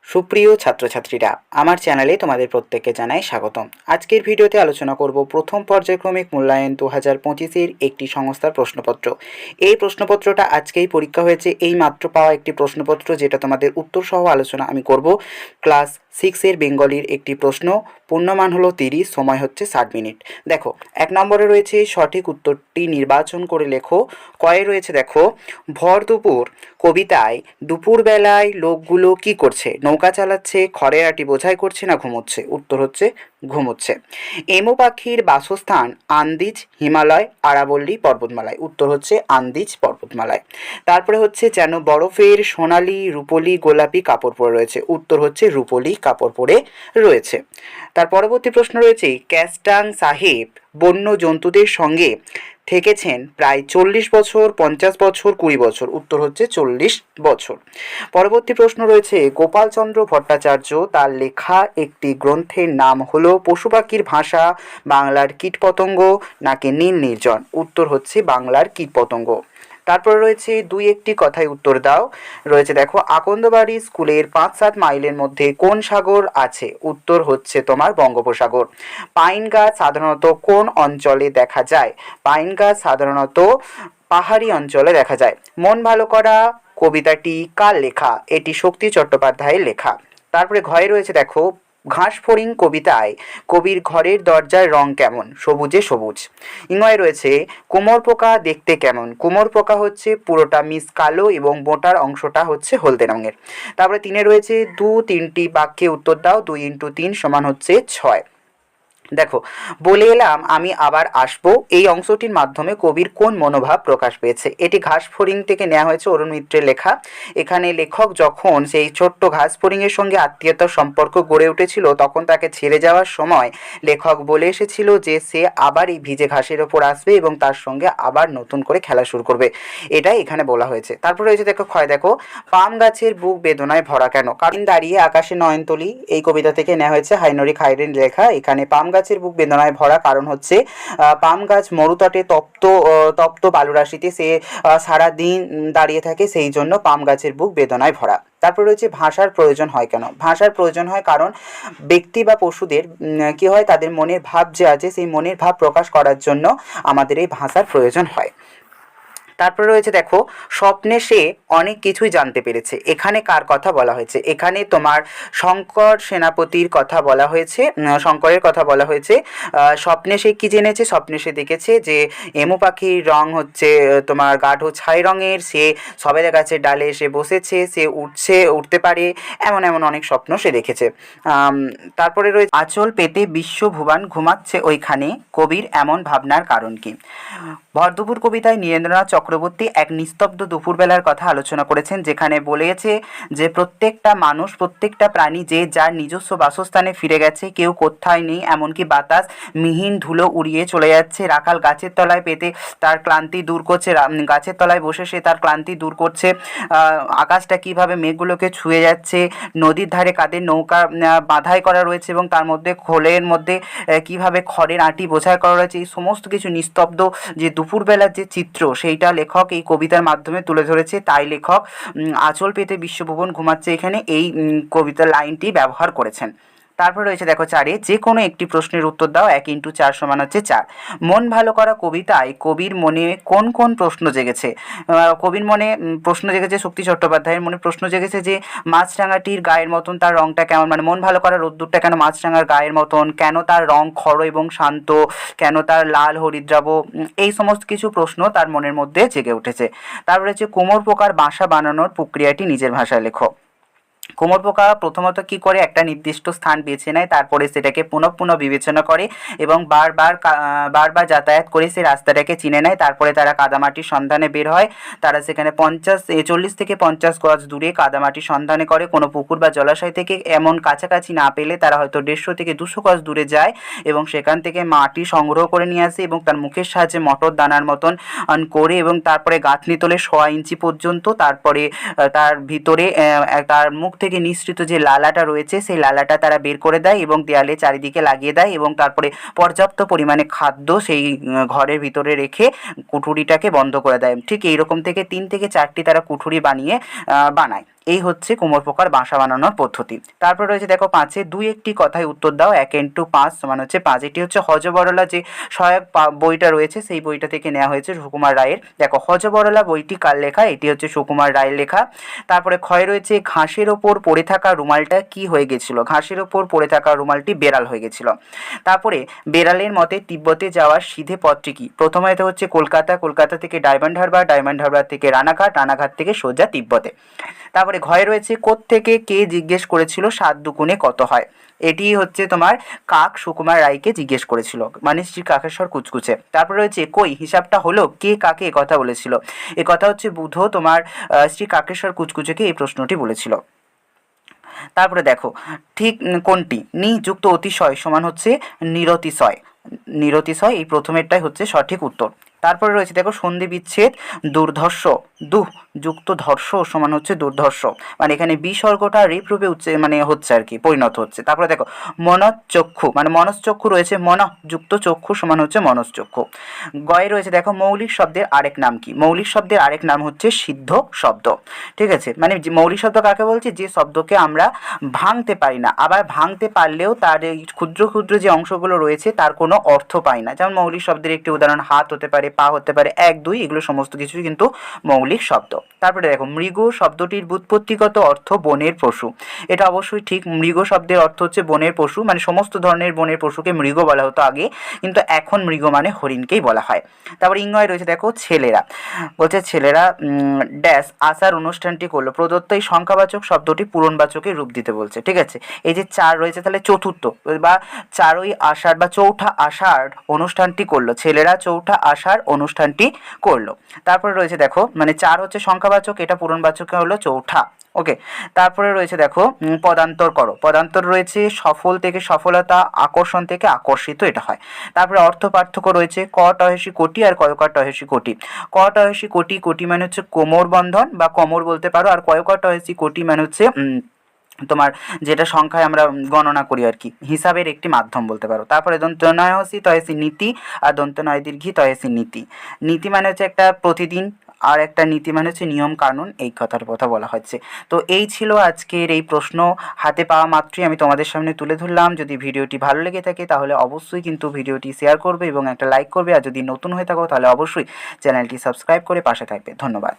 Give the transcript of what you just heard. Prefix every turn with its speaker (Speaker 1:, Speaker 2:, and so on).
Speaker 1: সুপ্রিয় ছাত্রছাত্রীরা, আমার চ্যানেলে তোমাদের প্রত্যেককে জানাই স্বাগতম। আজকের ভিডিওতে আলোচনা করব প্রথম পর্যায়ক্রমিক মূল্যায়ন 2025-এর একটি সংস্থার প্রশ্নপত্র। এই প্রশ্নপত্রটা আজকেই পরীক্ষা হয়েছে, এই মাত্র পাওয়া একটি প্রশ্নপত্র, যেটা তোমাদের উত্তর সহ আলোচনা আমি করব। ক্লাস 6-এর বেঙ্গলির একটি প্রশ্ন, পূর্ণমান হলো 30, সময় হচ্ছে 60 মিনিট। দেখো, 1 নম্বরে রয়েছে সঠিক উত্তরটি নির্বাচন করে লেখো। কয়ে রয়েছে দেখো, ভর দুপুর কবিতায় দুপুরবেলায় লোকগুলো কি করছে? নৌকা চালাচ্ছে, খড়ের আটি বোঝাই করছে, না ঘুমোচ্ছে? উত্তর হচ্ছে ঘুমোচ্ছে। এমু পাখির বাসস্থান আন্দিজ, হিমালয়, আরাবল্লী পর্বতমালায়? উত্তর হচ্ছে আন্দিজ পর্বতমালায়। তারপরে হচ্ছে যেন বরফের সোনালি, রূপলি, গোলাপি কাপড় পরে রয়েছে? উত্তর হচ্ছে রূপলি কাপড় পরে রয়েছে। তার পরবর্তী প্রশ্ন রয়েছে, ক্যাস্টাং সাহেব বন্য জন্তুদের সঙ্গে থেকেছেন প্রায় 40 বছর, 50 বছর, 20 বছর? উত্তর হচ্ছে 40 বছর। পরবর্তী প্রশ্ন রয়েছে, গোপালচন্দ্র ভট্টাচার্য তার লেখা একটি গ্রন্থের নাম হলো পশু পাখির ভাষা, বাংলার কীটপতঙ্গ, নাকি নীল নির্জন? উত্তর হচ্ছে বাংলার কীটপতঙ্গ। তারপর রয়েছে দুই একটি কথায় উত্তর দাও। রয়েছে দেখো, আকন্দবাড়ি স্কুলের 5-7 মাইলের মধ্যে কোন সাগর আছে? উত্তর হচ্ছে তোমার বঙ্গোপসাগর। পাইন গাছ সাধারণত কোন অঞ্চলে দেখা যায়? পাইন গাছ সাধারণত পাহাড়ি অঞ্চলে দেখা যায়। মন ভালো করা কবিতাটি কার লেখা? এটি শক্তি চট্টোপাধ্যায়ের লেখা। তারপরে ঘরে রয়েছে দেখো, ঘাসফড়িং কবিতায় কবির ঘরের দরজার রং কেমন? সবুজে সবুজ। ইংয় রয়েছে, কুমোর পোকা দেখতে কেমন? কুমোর পোকা হচ্ছে পুরোটা মিস কালো এবং মোটার অংশটা হচ্ছে হলদে রঙের। তারপরে 3-এ রয়েছে, 2-3টি বাক্যে উত্তর দাও। 2 × 3 সমান হচ্ছে 6। দেখো, বলে এলাম আমি আবার আসবো, এই অংশটির মাধ্যমে কবির কোন মনোভাব প্রকাশ পেয়েছে? এটি ঘাসফড়িং থেকে নেওয়া হয়েছে, অরুণ মিত্রের লেখা। এখানে লেখক যখন সেই ছোট্ট ঘাসফড়িংয়ের সঙ্গে আত্মীয়তার সম্পর্ক গড়ে উঠেছিল, তখন তাকে ছেড়ে যাওয়ার সময় লেখক বলে এসেছিল যে সে আবার এই ভিজে ঘাসের ওপর আসবে এবং তার সঙ্গে আবার নতুন করে খেলা শুরু করবে। এটাই এখানে বলা হয়েছে। তারপর রয়েছে দেখো, ক্ষয় দেখো, পাম গাছের বুক বেদনায় ভরা কেন? কারণ দাঁড়িয়ে আকাশে নয়নতলী, এই কবিতা থেকে নেওয়া হয়েছে, হাইনরি খাইরের লেখা। এখানে পাম গাছের বুক বেদনায় ভরা কারণ হচ্ছে পাম গাছ মরুতটে তপ্ত বালুরাশিতে সে সারাদিন দাঁড়িয়ে থাকে, সেই জন্য পাম গাছের বুক বেদনায় ভরা। তারপর রয়েছে, ভাষার প্রয়োজন হয় কেন? ভাষার প্রয়োজন হয় কারণ ব্যক্তি বা পশুদের কি হয়, তাদের মনের ভাব যে আছে, সেই মনের ভাব প্রকাশ করার জন্য আমাদের এই ভাষার প্রয়োজন হয়। তারপরে রয়েছে দেখো, স্বপ্নে সে অনেক কিছুই জানতে পেরেছে। এখানে কার কথা বলা হয়েছে? এখানে তোমার শঙ্কর সেনাপতির কথা বলা হয়েছে, শঙ্করের কথা বলা হয়েছে। স্বপ্নে সে কি জেনেছে? স্বপ্নে সে দেখেছে যে এমু পাখির রং হচ্ছে তোমার গাঢ় ছাই রঙের, সে সবেদা গাছের ডালে এসে বসেছে, সে উঠতে পারে, এমন এমন অনেক স্বপ্ন সে দেখেছে। তারপরে রয়েছে, আঁচল পেতে বিশ্বভুবন ঘুমাচ্ছে ওইখানে, কবির এমন ভাবনার কারণ কি? ভরদুপুর কবিতায় নীরেন্দ্রনাথ চক্রবর্তী এক নিস্তব্ধ দুপুরবেলার কথা আলোচনা করেছেন, যেখানে বলেছে যে প্রত্যেকটা মানুষ, প্রত্যেকটা প্রাণী যে যার নিজস্ব বাসস্থানে ফিরে গেছে, কেউ কোথায় নেই, এমনকি বাতাস মিহিন ধুলো উড়িয়ে চলে যাচ্ছে। রাখাল গাছের তলায় পেতে তার ক্লান্তি দূর করছে, গাছের তলায় বসে সে তার ক্লান্তি দূর করছে। আকাশটা কিভাবে মেঘগুলোকে ছুঁয়ে যাচ্ছে, নদীর ধারে কাদের নৌকা বাঁধাই করা রয়েছে এবং তার মধ্যে খোলের মধ্যে কিভাবে খড়ের আঁটি বোঝাই করা রয়েছে, এই সমস্ত কিছু নিস্তব্ধ যে দুপুরবেলার যে চিত্র, সেইটা লেখক এই কবিতার মাধ্যমে তুলে ধরেছে। তাই লেখক আঁচল পেতে বিশ্বভুবন ঘুমাচ্ছে এখানে এই কবিতার লাইনটি ব্যবহার করেছেন। তারপর রয়েছে দেখো, 4-এ যে কোনো একটি প্রশ্নের উত্তর দাও। 1 × 4 সমান হচ্ছে 4। মন ভালো করা কবিতায় কবির মনে কোন কোন প্রশ্ন জেগেছে? কবির মনে প্রশ্ন জেগেছে, শক্তি চট্টোপাধ্যায়ের মনে প্রশ্ন জেগেছে যে মাছরাঙাটির গায়ের মতন তার রংটা কেমন, মানে মন ভালো করা রোদ্দুরটা কেন মাছরাঙার গায়ের মতন, কেন তার রং খড় এবং শান্ত, কেন তার লাল হরিদ্রাব, এই সমস্ত কিছু প্রশ্ন তার মনের মধ্যে জেগে উঠেছে। তারপরে হচ্ছে, কুমোর পোকার বাসা বানানোর প্রক্রিয়াটি নিজের ভাষায় লেখো। কুমোর পোকা প্রথমত কি করে, একটা নির্দিষ্ট স্থান বেছে নেয়, তারপরে সেটাকে পুনঃ বিবেচনা করে এবং বারবার যাতায়াত করে সে রাস্তাটাকে চিনে নেয়। তারপরে তারা কাদামাটির সন্ধানে বের হয়। তারা সেখানে 40 থেকে 50 গজ দূরে কাদামাটির সন্ধানে করে। কোনো পুকুর বা জলাশয় থেকে এমন কাছাকাছি না পেলে তারা হয়তো 150 থেকে 200 গজ দূরে যায় এবং সেখান থেকে মাটি সংগ্রহ করে নিয়ে আসে এবং তার মুখের সাহায্যে মটর দানার মতন করে এবং তারপরে গাঁথনি তোলে 1.5 ইঞ্চি পর্যন্ত। তারপরে তার ভিতরে তার মুখ থেকে নিঃসৃত যে লালাটা রয়েছে, সেই লালাটা তারা বের করে দেয় এবং দেয়ালে চারিদিকে লাগিয়ে দেয় এবং তারপরে পর্যাপ্ত পরিমাণে খাদ্য সেই ঘরের ভিতরে রেখে কুঠুরিটাকে বন্ধ করে দেয়। ঠিক এইরকম থেকে 3 থেকে 4টি তারা কুঠুরি বানায়। এই হচ্ছে কুমোর পোকার বাসা বানানোর পদ্ধতি। তারপর রয়েছে দেখো 5-এ 2-1টি কথায় উত্তর দাও। 1 × 5 = 5। এটি হচ্ছে হযবরলা যে সহায়ক বইটা রয়েছে সেই বইটা থেকে নেওয়া হয়েছে সুকুমার রায়ের। দেখো হযবরলা বইটি কার লেখা? এটি হচ্ছে সুকুমার রায়ের লেখা। তারপরে ক্ষয় রয়েছে ঘাসের ওপর পড়ে থাকা রুমালটা কি হয়ে গেছিল? ঘাসের ওপর পড়ে থাকা রুমালটি বেড়াল হয়ে গেছিল। তারপরে বেড়ালের মতে তিব্বতে যাওয়ার সিধে পথটি কি? প্রথমে এটা হচ্ছে কলকাতা, কলকাতা থেকে ডায়মন্ড হারবার, ডায়মন্ড হারবার থেকে রানাঘাট, রানাঘাট থেকে সোজা তিব্বতে। তারপরে ঘরে রয়েছে কোত্থেকে কে জিজ্ঞেস করেছিল 7 দুগুণে কত হয়? এটি হচ্ছে তোমার কাক সুকুমার রায়কে জিজ্ঞেস করেছিল, মানে শ্রী কাকেশ্বর কুচকুচে। তারপরে রয়েছে কই হিসাবটা হলো, কে কাকে কথা বলেছিল? এ কথা হচ্ছে বুধ তোমার শ্রী কাকেশ্বর কুচকুচেকে এই প্রশ্নটি বলেছিল। তারপরে দেখো ঠিক কোনটি? নি যুক্ত অতিশয় সমান হচ্ছে নিরতিশয়। নিরতিশয় এই প্রথমেরটাই হচ্ছে সঠিক উত্তর। তারপরে রয়েছে দেখো সন্ধি বিচ্ছেদ দুর্ধর্ষ, দুহ যুক্ত ধর্ষ সমান হচ্ছে দুর্ধর্ষ, মানে এখানে বিসর্গটা রেপ রূপে মানে হচ্ছে আর কি, পরিণত হচ্ছে। তারপরে দেখো মনশ্চক্ষু, মানে মনশ্চক্ষু রয়েছে, মন যুক্ত চক্ষু সমান হচ্ছে মনশ্চক্ষু। গয়ে রয়েছে দেখো মৌলিক শব্দের আরেক নাম কি? মৌলিক শব্দের আরেক নাম হচ্ছে সিদ্ধ শব্দ। ঠিক আছে, মানে মৌলিক শব্দ কাকে বলছি? যে শব্দকে আমরা ভাঙতে পারি না, আবার ভাঙতে পারলেও তার এই ক্ষুদ্র ক্ষুদ্র যে অংশগুলো রয়েছে তার কোনো অর্থ পাই না। যেমন মৌলিক শব্দের একটি উদাহরণ হাত হতে পারে, পা হতে পারে, 1 2 এগুলো সমস্ত কিছুই কিন্তু মৌলিক শব্দ। তারপরে দেখো মৃগ শব্দটির ব্যুৎপত্তিগত অর্থ বনের পশু। এটা অবশ্যই ঠিক, মৃগ শব্দের অর্থ হচ্ছে বনের পশু, মানে সমস্ত ধরনের বনের পশুকে মৃগ বলা হতো আগে, কিন্তু এখন মৃগ মানে হরিণকেই বলা হয়। তারপর ইংরাজি রয়েছে দেখো ছেলেরা, বলছে ছেলেরা ড্যাশ আসার অনুষ্ঠানটি করলো। প্রদত্ত এই সংখ্যাবাচক শব্দটি পূরণবাচকে রূপ দিতে বলছে। ঠিক আছে, এই যে 4 রয়েছে তাহলে চতুর্থ বা 4ই আষাঢ় বা চৌঠা আষাঢ় অনুষ্ঠানটি করলো, ছেলেরা চৌঠা আষাঢ় অনুষ্ঠানটি করলো। তারপরে রয়েছে দেখো মানে 4 হচ্ছে সংখ্যাবাচক, এটা পূরণবাচকে হলো চৌঠা। ওকে, তারপরে রয়েছে দেখো পদান্তর করো। পদান্তর রয়েছে সফল থেকে সফলতা, আকর্ষণ থেকে আকর্ষিত, এটা হয়। তারপরে অর্থ পার্থক্য রয়েছে ক টহেসি কোটি আর কয়কার টহেসি কোটি। ক টহেসি কোটি, কোটি মানে হচ্ছে কোমর বন্ধন বা কোমর বলতে পারো, আর কয়কার টহেসি কোটি মানে হচ্ছে তোমার যেটা সংখ্যায় আমরা গণনা করি আর কি, হিসাবের একটি মাধ্যম বলতে পারো। তারপরে দন্তনয় হসি তহেসি নীতি, আর দন্তনয় দীর্ঘি তহেসি নীতি। নীতি মানে হচ্ছে একটা প্রতিদিন, আর একটা নীতি মানে হচ্ছে নিয়ম কানুন, এই কথার কথা বলা হচ্ছে। তো এই ছিল আজকের এই প্রশ্ন, হাতে পাওয়া মাত্রই আমি তোমাদের সামনে তুলে ধরলাম। যদি ভিডিওটি ভালো লেগে থাকে তাহলে অবশ্যই কিন্তু ভিডিওটি শেয়ার করবে এবং একটা লাইক করবে, আর যদি নতুন হয়ে থাকো তাহলে অবশ্যই চ্যানেলটি সাবস্ক্রাইব করে পাশে থাকবে। ধন্যবাদ।